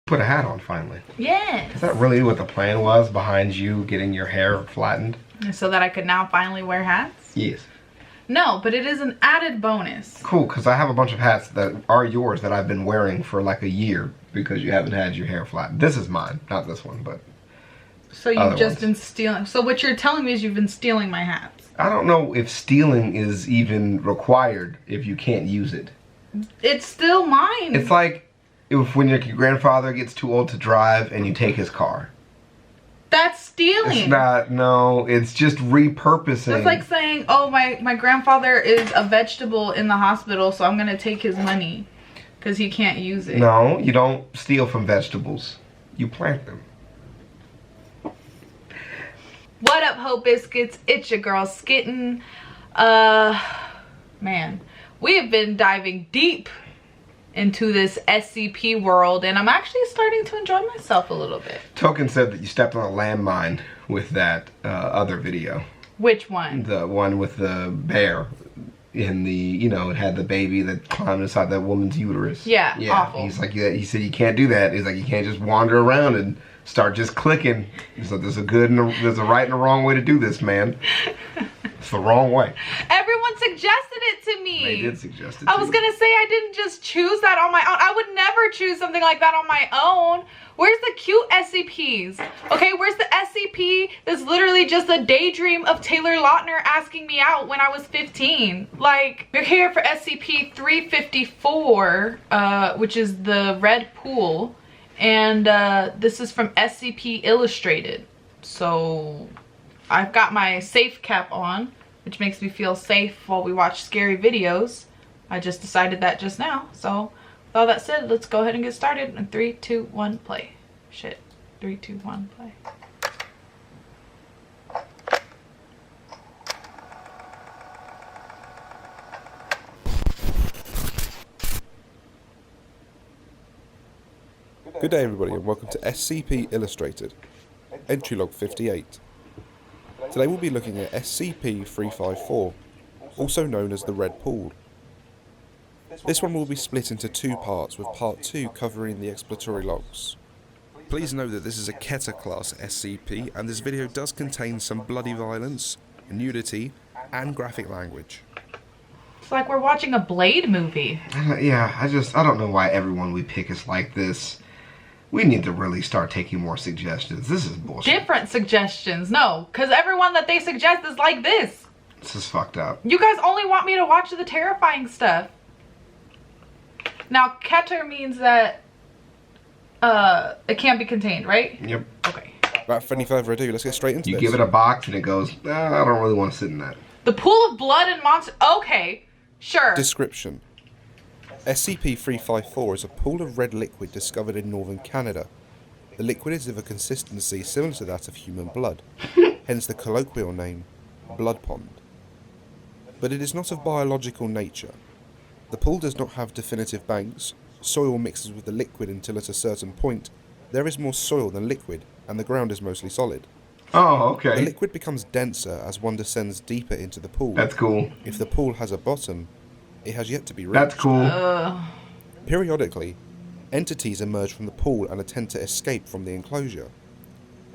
put a hat on finally. Yes. Is that really what the plan was behind you getting your hair flattened? So that I could now finally wear hats? Yes. No, but it is an added bonus. Cool, because I have a bunch of hats that are yours that I've been wearing for like a year because you haven't had your hair flattened. This is mine, not this one, but so you've just been stealing. So what you're telling me is you've been stealing my hats. I don't know if stealing is even required if you can't use it. It's still mine. It's like if when your grandfather gets too old to drive and you take his car. That's stealing. It's not, no, it's just repurposing. That's like saying, oh, my grandfather is a vegetable in the hospital, so I'm going to take his money because he can't use it. No, you don't steal from vegetables. You plant them. What up, Hope Biscuits? It's your girl, Skitten. Man, we have been diving deep into this SCP world, and I'm actually starting to enjoy myself a little bit. Token said that you stepped on a landmine with that other video. Which one? The one with the bear in the, you know, it had the baby that climbed inside that woman's uterus. Yeah, awful. He's like, yeah, he said you can't do that. He's like, you can't just wander around and start just clicking. He's like, there's a good and there's a right and a wrong way to do this, man. It's the wrong way. Everyone suggested it to me. They did suggest it. I was gonna say I didn't just choose that on my own. I would never choose something like that on my own. Where's the cute SCPs? Okay, where's the SCP that's literally just a daydream of Taylor Lautner asking me out when I was 15? Like, you're here for SCP-354, which is the red pool. And this is from SCP Illustrated. So I've got my safe cap on, which makes me feel safe while we watch scary videos. I just decided that just now. So with all that said, let's go ahead and get started. In 3, 2, 1, play. Shit. 3, 2, 1, play. Good day everybody and welcome to SCP Illustrated, entry log 58. Today we'll be looking at SCP-354, also known as the Red Pool. This one will be split into two parts, with part 2 covering the exploratory logs. Please note that this is a Keter class SCP and this video does contain some bloody violence, nudity and graphic language. It's like we're watching a Blade movie. Yeah, I don't know why everyone we pick is like this. We need to really start taking more suggestions. This is bullshit. Different suggestions. No, because everyone that they suggest is like this. This is fucked up. You guys only want me to watch the terrifying stuff. Now, Keter means that it can't be contained, right? Yep. Okay. Without any further ado, let's get straight into this. You give it a box and it goes, I don't really want to sit in that. The pool of blood and monster. Okay, sure. Description. SCP-354 is a pool of red liquid discovered in northern Canada. The liquid is of a consistency similar to that of human blood, hence the colloquial name, blood pond. But it is not of biological nature. The pool does not have definitive banks, soil mixes with the liquid until at a certain point, there is more soil than liquid, and the ground is mostly solid. Oh, okay. The liquid becomes denser as one descends deeper into the pool. That's cool. If the pool has a bottom, it has yet to be reached. That's cool. Periodically, entities emerge from the pool and attempt to escape from the enclosure.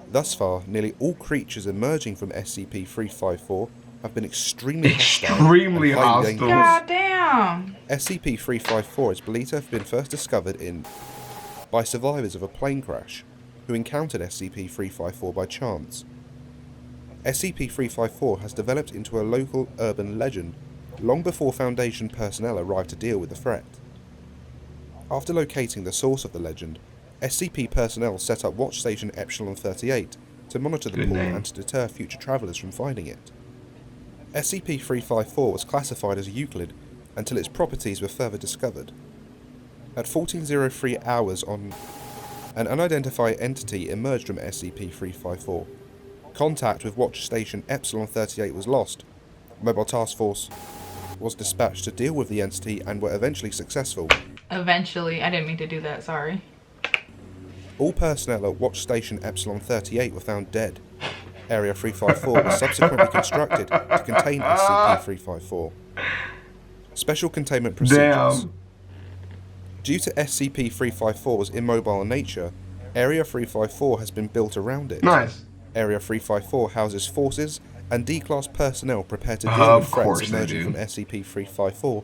Thus far, nearly all creatures emerging from SCP-354 have been extremely hostile. Extremely hostile. God damn. SCP-354 is believed to have been first discovered by survivors of a plane crash who encountered SCP-354 by chance. SCP-354 has developed into a local urban legend long before Foundation personnel arrived to deal with the threat. After locating the source of the legend, SCP personnel set up Watch Station Epsilon 38 to monitor the pool and to deter future travellers from finding it. SCP-354 was classified as Euclid until its properties were further discovered. At 14:03 hours on, an unidentified entity emerged from SCP-354. Contact with Watch Station Epsilon 38 was lost. Mobile Task Force was dispatched to deal with the entity and were eventually successful. Eventually. I didn't mean to do that, sorry. All personnel at Watch Station Epsilon 38 were found dead. Area 354 was subsequently constructed to contain SCP-354. Special containment procedures. Damn. Due to SCP-354's immobile nature, Area 354 has been built around it. Nice. Area 354 houses forces and D-Class personnel prepared to deal with threats emerging from SCP-354,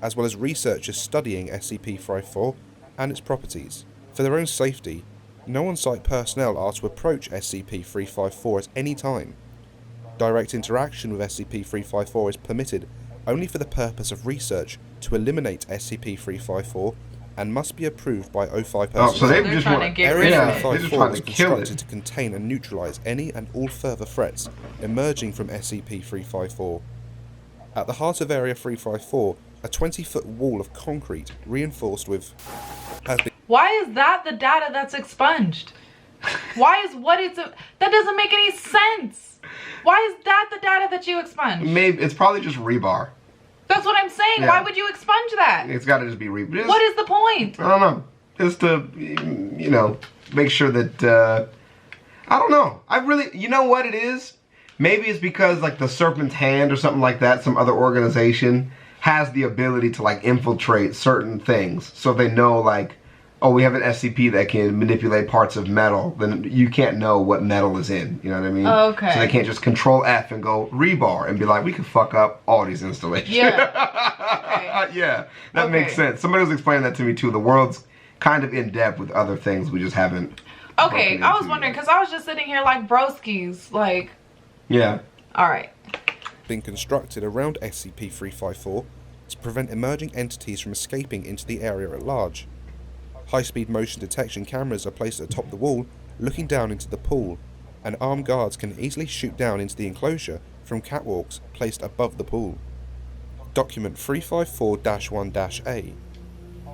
as well as researchers studying SCP-354 and its properties. For their own safety, no on-site personnel are to approach SCP-354 at any time. Direct interaction with SCP-354 is permitted only for the purpose of research to eliminate SCP-354 and must be approved by O5 personnel. Oh, so they just want to get rid of it. Area 354 was constructed to contain and neutralize any and all further threats emerging from SCP-354. At the heart of Area 354, a 20-foot wall of concrete reinforced with has been... Why is that the data that's expunged? Why is that doesn't make any sense. Why is that the data that you expunged? Maybe it's probably just rebar. That's what I'm saying. Yeah. Why would you expunge that? It's got to just be rebar. What is the point? I don't know. Just to, make sure that, I don't know. You know what it is? Maybe it's because, like, the Serpent's Hand or something like that, some other organization, has the ability to, like, infiltrate certain things. So they know, like, oh, we have an SCP that can manipulate parts of metal, then you can't know what metal is in. You know what I mean? Okay. So they can't just Control F and go rebar and be like, we can fuck up all these installations. Yeah. Okay. Yeah, that makes sense. Somebody was explaining that to me too. The world's kind of in depth with other things we just haven't. Okay, I was wondering because I was just sitting here like broskies, like. Yeah. All right. Been constructed around SCP-354 to prevent emerging entities from escaping into the area at large. High-speed motion detection cameras are placed atop the wall, looking down into the pool, and armed guards can easily shoot down into the enclosure from catwalks placed above the pool. Document 354-1-A.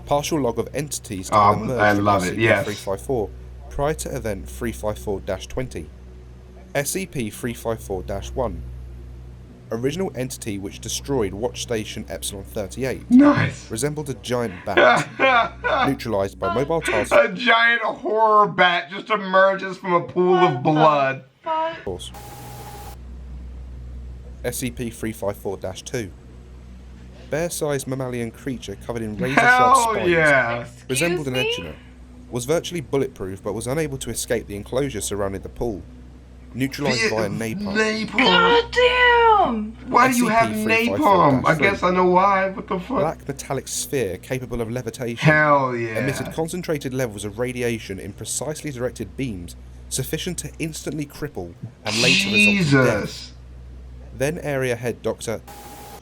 Partial log of entities that have emerged from SCP-354 prior to event 354-20. SCP-354-1. Original entity which destroyed Watch Station Epsilon 38. Nice. Resembled a giant bat. Neutralized by mobile task. A giant horror bat just emerges from a pool of blood. SCP-354-2. Bear-sized mammalian creature covered in razor-sharp spines. Yeah. Resembled an echidna. Was virtually bulletproof but was unable to escape the enclosure surrounding the pool. Neutralized via napalm. God damn! Why do you have napalm? I guess I know why. What the fuck? Black metallic sphere capable of levitation. Hell yeah. Emitted concentrated levels of radiation in precisely directed beams, sufficient to instantly cripple and later result in death. Then Area Head Doctor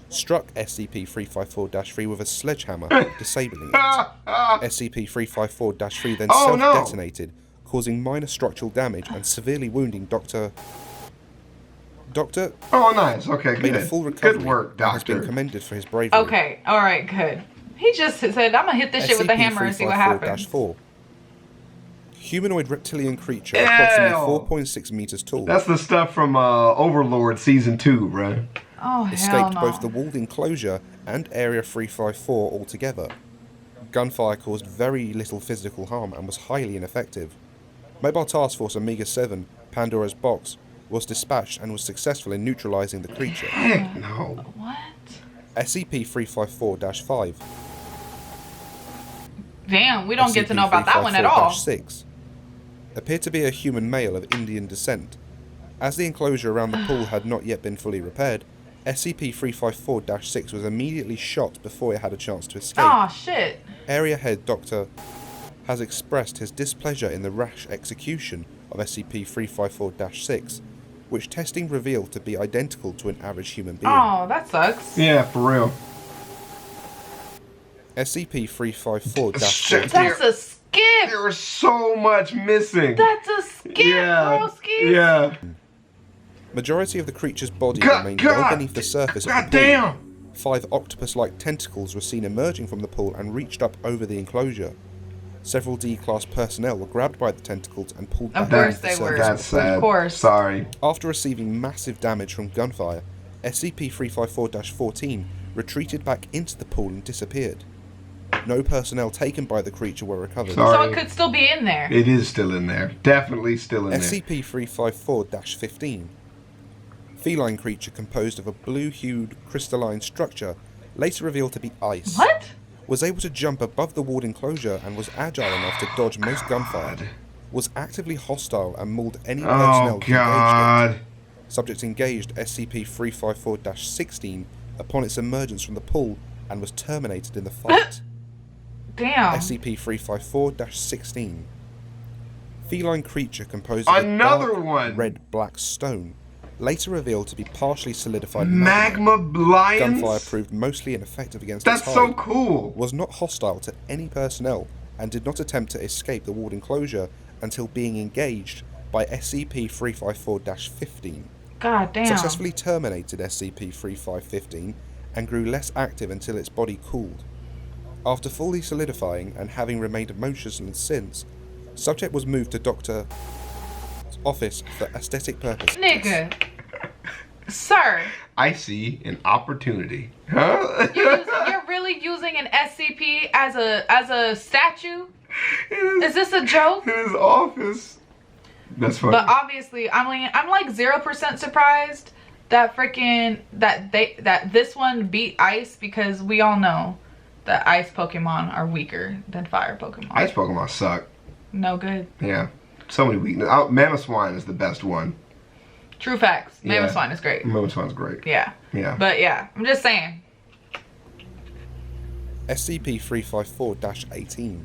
struck SCP-354-3 with a sledgehammer, disabling it. SCP-354-3 then self-detonated, causing minor structural damage and severely wounding Doctor. Oh, nice. Okay, made good. a full recovery. Good work, and has Doctor. been commended for his bravery. Okay, all right, good. He just said, "I'm gonna hit this shit with a hammer and see what happens." SCP-354-4. Humanoid reptilian creature, approximately 4.6 meters tall. That's the stuff from Overlord Season 2, bro. Oh, hell Escaped no. both the walled enclosure and Area 354 altogether. Gunfire caused very little physical harm and was highly ineffective. Mobile Task Force Omega-7, Pandora's Box, was dispatched and was successful in neutralizing the creature. Heck no. What? SCP-354-5. Damn, we don't get to know about that one at all. SCP-354-6. Appeared to be a human male of Indian descent. As the enclosure around the pool had not yet been fully repaired, SCP-354-6 was immediately shot before it had a chance to escape. Oh shit. Area Head Doctor has expressed his displeasure in the rash execution of SCP-354-6, which testing revealed to be identical to an average human being. Oh, that sucks. Yeah, for real. SCP-354-14. That's a skip. There was so much missing. That's a skip, broski. Yeah. Majority of the creature's body remained well beneath the surface of the pool. Damn. 5 octopus-like tentacles were seen emerging from the pool and reached up over the enclosure. Several D-Class personnel were grabbed by the tentacles and pulled back Of course into the they were. surface. That's sad. Of course. Sorry. After receiving massive damage from gunfire, SCP-354-14 retreated back into the pool and disappeared. No personnel taken by the creature were recovered. Sorry. So it could still be in there. It is still in there. Definitely still in there. SCP-354-15. Feline creature composed of a blue-hued crystalline structure, later revealed to be ice. What? was able to jump above the walled enclosure and was agile enough to dodge most gunfire, was actively hostile and mauled any personnel that engaged it. Subject engaged SCP-354-16 upon its emergence from the pool and was terminated in the fight. Damn. SCP-354-16. Feline creature composed of Another a dark one. red-black stone, later revealed to be partially solidified Magma lions? Gunfire proved mostly ineffective against That's its so hide, cool. was not hostile to any personnel, and did not attempt to escape the walled enclosure until being engaged by SCP-354-15. God damn. Successfully terminated SCP-3515 and grew less active until its body cooled. After fully solidifying and having remained motionless since, subject was moved to Dr. office for aesthetic purposes. Nigga. Sir. I see an opportunity. Huh? You're really using an SCP as a statue? Is this a joke? In his office. That's funny. But obviously, I'm like 0% surprised that that this one beat ice, because we all know that ice Pokemon are weaker than fire Pokemon. Ice Pokemon suck. No good. Yeah. So many weaknesses. Mamoswine is the best one. True facts. Yeah. Mamoswine is great. Mamoswine's great. Yeah. Yeah. But yeah, I'm just saying. SCP-354-18.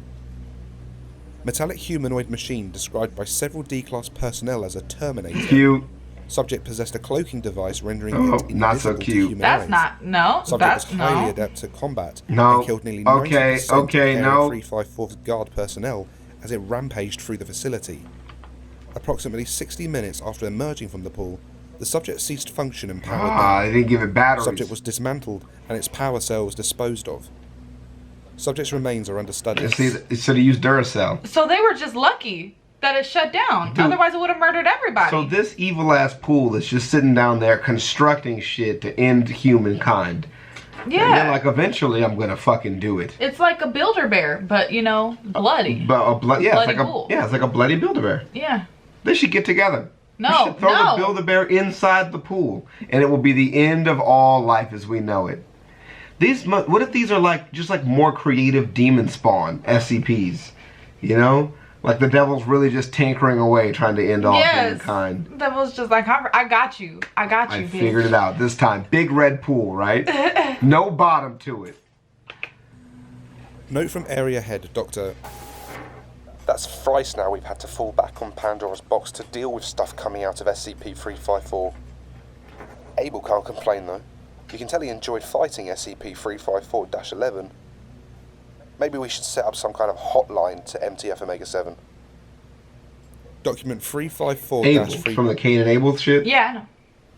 Metallic humanoid machine described by several D-Class personnel as a Terminator. Cute. Subject possessed a cloaking device rendering Oh, it not so invisible to cute. human That's eyes. not, no. Subject That's was highly no. adept at combat No. and killed nearly Okay, 90% okay, of no. 354's guard personnel as it rampaged through the facility. Approximately 60 minutes after emerging from the pool, the subject ceased function and powered down. They didn't give it batteries. Subject was dismantled and its power cell was disposed of. Subject's remains are under study. See, so they used Duracell. So they were just lucky that it shut down. Dude. Otherwise, it would have murdered everybody. So this evil ass pool is just sitting down there constructing shit to end humankind. yeah. And then like eventually I'm gonna fucking do it. It's like a Builder-Bear, but you know, bloody. But a yeah, Bloody it's like pool. it's like a bloody Build-A-Bear. Yeah. They should get together. No, we should throw no. the Build-A-Bear inside the pool, and it will be the end of all life as we know it. What if these are like just like more creative demon spawn SCPs? You know, like the devil's really just tinkering away trying to end all humankind. That was just like, I got you. I got you, I bitch. figured it out this time. Big red pool, right? No bottom to it. Note from area head, Dr. That's thrice now we've had to fall back on Pandora's box to deal with stuff coming out of SCP-354. Abel can't complain though. You can tell he enjoyed fighting SCP-354-11. Maybe we should set up some kind of hotline to MTF Omega-7. Document 354-3... Abel from the Cain and Abel shit? Yeah, I know.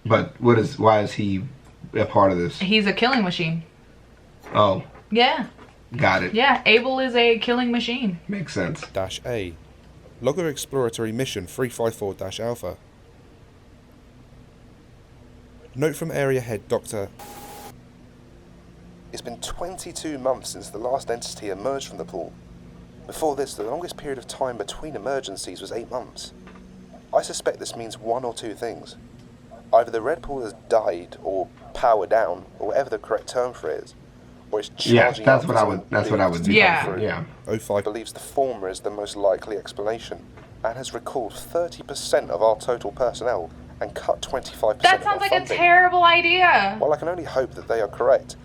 But why is he a part of this? He's a killing machine. Oh, Yeah. got it. Yeah, Abel is a killing machine. Makes sense. -A. Logger Exploratory Mission 354-Alpha. Note from area head, Dr. It's been 22 months since the last entity emerged from the pool. Before this, the longest period of time between emergencies was 8 months. I suspect this means one or two things. Either the red pool has died, or powered down, or whatever the correct term for it is, or it's charging that's up what for I would. some That's what I would do. Yeah. Yeah. 05 believes the former is the most likely explanation, and has recalled 30% of our total personnel and cut 25% That of sounds our like a funding. terrible idea. While I can only hope that they are correct,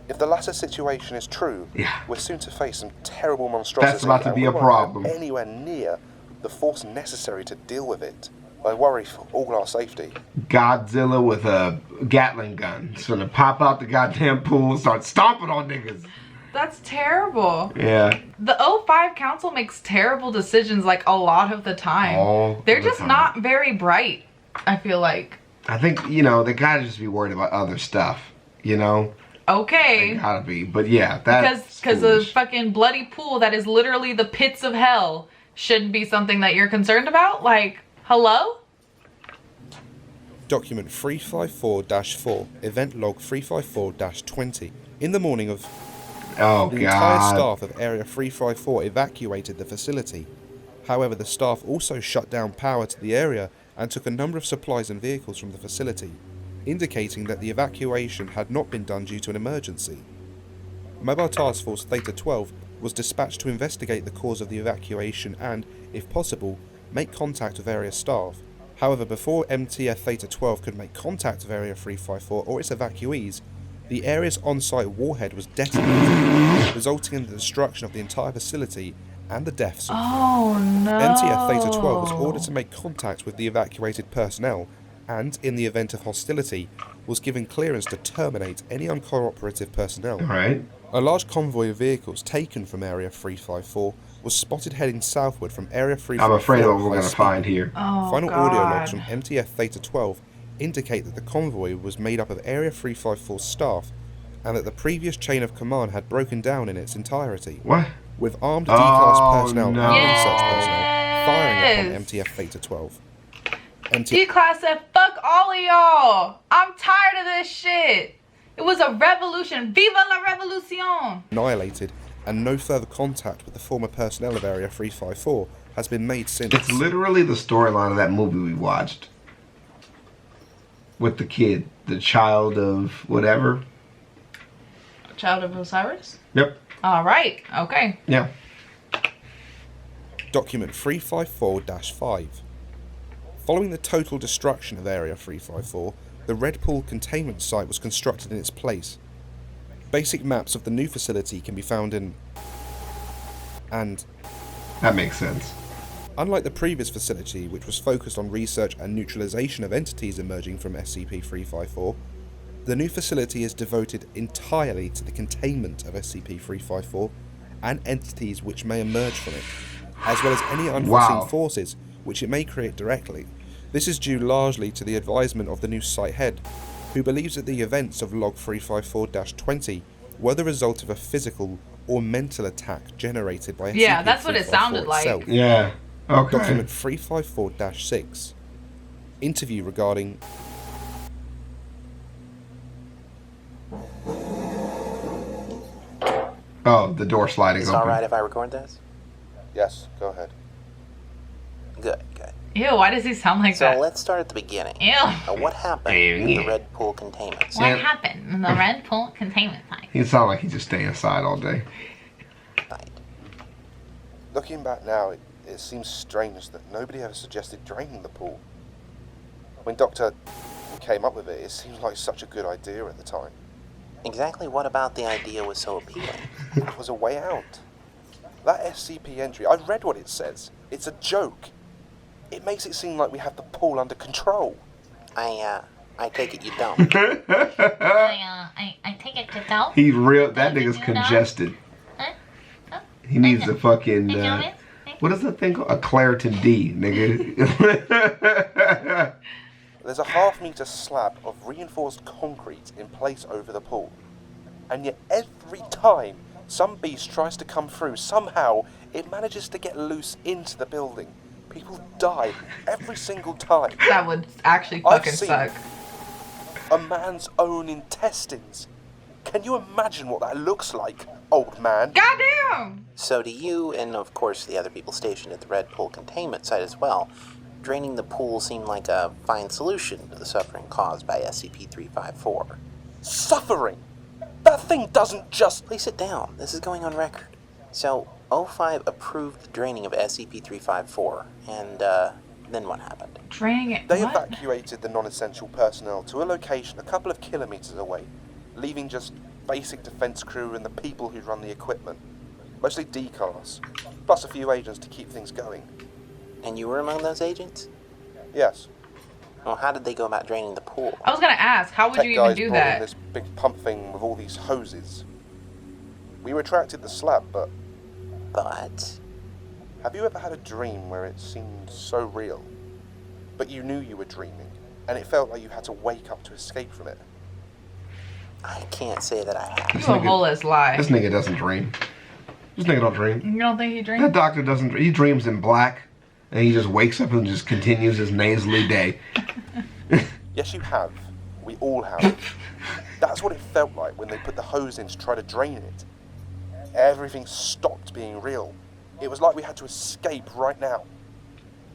if the latter situation is true, Yeah. we're soon to face some terrible monstrosity. That's about to and be we a won't have problem. Anywhere near the force necessary to deal with it. I worry for all our safety. Godzilla with a Gatling gun. It's gonna pop out the goddamn pool and start stomping on niggas. That's terrible. Yeah. The 05 Council makes terrible decisions like a lot of the time. All They're the just time. not very bright, I feel like. I think, they gotta just be worried about other stuff, They Okay. gotta be. But yeah, that's Because a foolish. fucking bloody pool that is literally the pits of hell shouldn't be something that you're concerned about? Like, hello? Document 354-4, event log 354-20. In the morning of Oh, the entire God. staff of Area 354 evacuated the facility. However, the staff also shut down power to the area and took a number of supplies and vehicles from the facility, indicating that the evacuation had not been done due to an emergency. Mobile Task Force Theta 12 was dispatched to investigate the cause of the evacuation and, if possible, make contact with area staff. However, before MTF Theta 12 could make contact with Area 354 or its evacuees, the area's on-site warhead was detonated, resulting in the destruction of the entire facility and the deaths of MTF Theta 12 was ordered to make contact with the evacuated personnel and, in the event of hostility, was given clearance to terminate any uncooperative personnel. Alright. A large convoy of vehicles taken from Area 354 was spotted heading southward from Area 354. I'm afraid of what we're high going to speed. find here. Final audio logs from MTF Theta 12 indicate that the convoy was made up of Area 354 staff and that the previous chain of command had broken down in its entirety. What? With armed D-class personnel no. and research personnel firing upon MTF Theta 12. D-class said, fuck all of y'all. I'm tired of this shit. It was a revolution. Viva la revolucion. Annihilated, and no further contact with the former personnel of Area 354 has been made since. It's literally the storyline of that movie we watched. With the kid. The child of whatever. Child of Osiris? Yep. Alright, okay. Yeah. Document 354-5. Following the total destruction of Area 354, the Red Pool containment site was constructed in its place. Basic maps of the new facility can be found in... And... That makes sense. Unlike the previous facility, which was focused on research and neutralization of entities emerging from SCP-354, the new facility is devoted entirely to the containment of SCP-354 and entities which may emerge from it, as well as any unforeseen forces which it may create directly. This is due largely to the advisement of the new site head, who believes that the events of Log 354-20 were the result of a physical or mental attack generated by SCP-354 Yeah, that's what it sounded like. itself. Yeah. Okay. Document 354-6. Interview regarding... Oh, the door sliding Is it open. alright if I record this? Yes, go ahead. Good. Ew, why does he sound like So that? let's start at the beginning. Ew. What happened in the Red Pool containment site? What happened in the Red Pool containment site? He sounds like he's just staying inside all day. Looking back now, it seems strange that nobody ever suggested draining the pool. When Dr. came up with it, it seemed like such a good idea at the time. Exactly what about the idea was so appealing? It was a way out. That SCP entry, I read what it says. It's a joke. It makes it seem like we have the pool under control. I take it you don't. I take it to go. He's real. That nigga's congested. He needs a fucking. What is that thing called? A Claritin D, nigga. There's a half-meter slab of reinforced concrete in place over the pool. And yet every time some beast tries to come through, somehow it manages to get loose into the building. People die every single time. That would actually I've fucking seen suck. a man's own intestines. Can you imagine what that looks like, old man? Goddamn! So to you, and of course the other people stationed at the Red Pool containment site as well, draining the pool seemed like a fine solution to the suffering caused by SCP-354. Suffering? That thing doesn't just... Please sit down. This is going on record. So, O5 approved the draining of SCP-354, and then what happened? Draining it. They What? evacuated the non-essential personnel to a location a couple of kilometers away, leaving just basic defense crew and the people who run the equipment. Mostly D-class, plus a few agents to keep things going. And you were among those agents? Yes. Well, how did they go about draining the pool? I was gonna ask, how would Tech you even guys do brought in that? this big pump thing with all these hoses. We retracted the slab, but But... have you ever had a dream where it seemed so real, but you knew you were dreaming, and it felt like you had to wake up to escape from it? I can't say that I have. You a whole ass lie. This nigga doesn't dream. This nigga don't dream. You don't think he That drinks? doctor doesn't. He dreams in black, and he just wakes up and just continues his nasally day. Yes, you have. We all have. That's what it felt like when they put the hose in to try to drain it. Everything stopped being real. It was like we had to escape right now.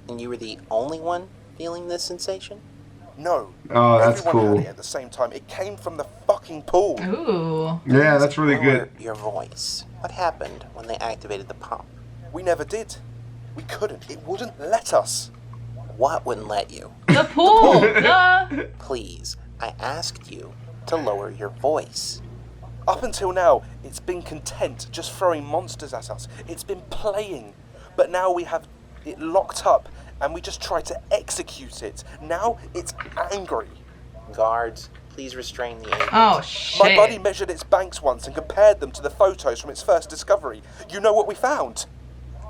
And you were the only one feeling this sensation? No. Oh, that's Everyone cool. heard it at the same time. It came from the fucking pool. Ooh. Yeah, that's really Lower good. your voice. What happened when they activated the pump? We never did. We couldn't. It wouldn't let us. What wouldn't let you? The pool. Duh. Please, I asked you to lower your voice. Up until now, it's been content just throwing monsters at us. It's been playing. But now we have it locked up and we just try to execute it. Now it's angry. Guards, please restrain the agent. Oh shit. My buddy measured its banks once and compared them to the photos from its first discovery. You know what we found?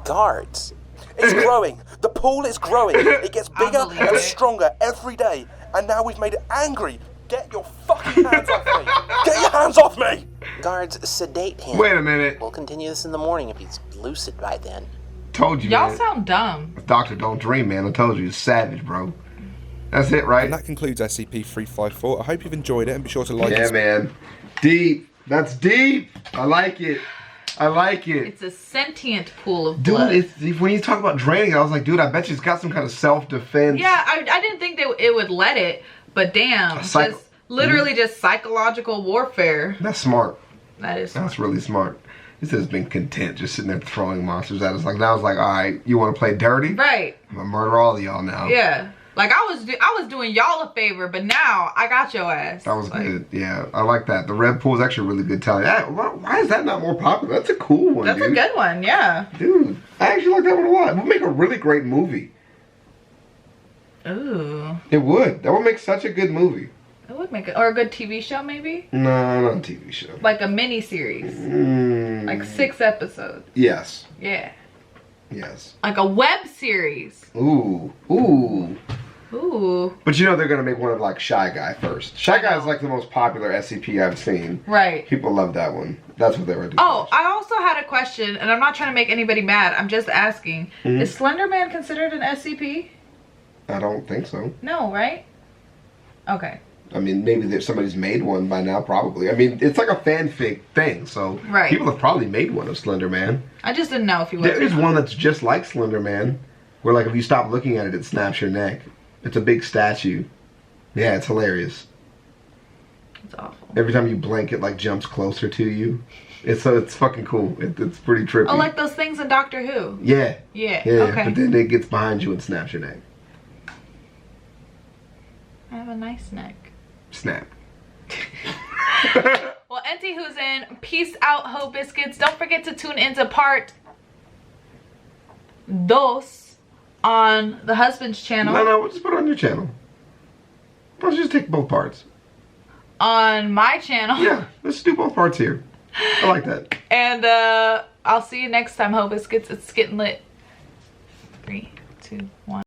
Guards. It's growing. The pool is growing. It gets bigger believe and it. stronger every day. And now we've made it angry. Get your fucking hands off me. Get your hands off me. Guards, sedate him. Wait a minute. We'll continue this in the morning if he's lucid by then. Told you, Y'all man. sound dumb. Doctor Don't Dream, man. I told you, it's savage, bro. That's it, right? And that concludes SCP-354. I hope you've enjoyed it and be sure to like Yeah, and man. Deep. That's deep. I like it. I like it. It's a sentient pool of Dude, blood. when you talk about draining, I was like, dude, I bet you it's got some kind of self-defense. Yeah, I didn't think it would let it, but damn, Psycho- just literally just psychological warfare. That's smart. That is. That's really smart. He says been content just sitting there throwing monsters at us. Like, now I was like, all right, you want to play dirty? Right. I'm going to murder all of y'all now. Yeah. Like I was doing y'all a favor, but now I got your ass. That was Like, good. Yeah, I like that. The red pool is actually a really good telling. Why is that not more popular? That's a cool one, That's dude. a good one, yeah. Dude, I actually like that one a lot. It would make a really great movie. Ooh. It would. That would make such a good movie. It would make it, or a good TV show maybe? No, not a TV show. Like a mini series. Mm, Like 6 episodes. Yes. Yeah. Yes. Like a web series. Ooh. Ooh. Ooh. But you know they're going to make one of like Shy Guy first. Shy Guy is like the most popular SCP I've seen. Right. People love that one. That's what they were doing. Oh, I also had a question, and I'm not trying to make anybody mad. I'm just asking. Mhm. Is Slender Man considered an SCP? I don't think so. No, right? Okay. I mean, maybe somebody's made one by now, probably. I mean, it's like a fanfic thing, so Right. people have probably made one of Slender Man. I just didn't know if you was. There is one that's just like Slender Man, where like if you stop looking at it, it snaps your neck. It's a big statue. Yeah, it's hilarious. It's awful. Every time you blink, it like jumps closer to you. It's fucking cool. It's pretty trippy. Oh, like those things in Doctor Who. Yeah. Yeah. Yeah. Okay. But then it gets behind you and snaps your neck. I have a nice neck. Snap. Well, Auntie Who's in. Peace out, Ho Biscuits. Don't forget to tune into part 2 on the husband's channel. No, we'll just put it on your channel. Let's just take both parts. On my channel. Yeah, let's do both parts here. I like that. And I'll see you next time, Ho Biscuits. It's getting lit. 3, 2, 1.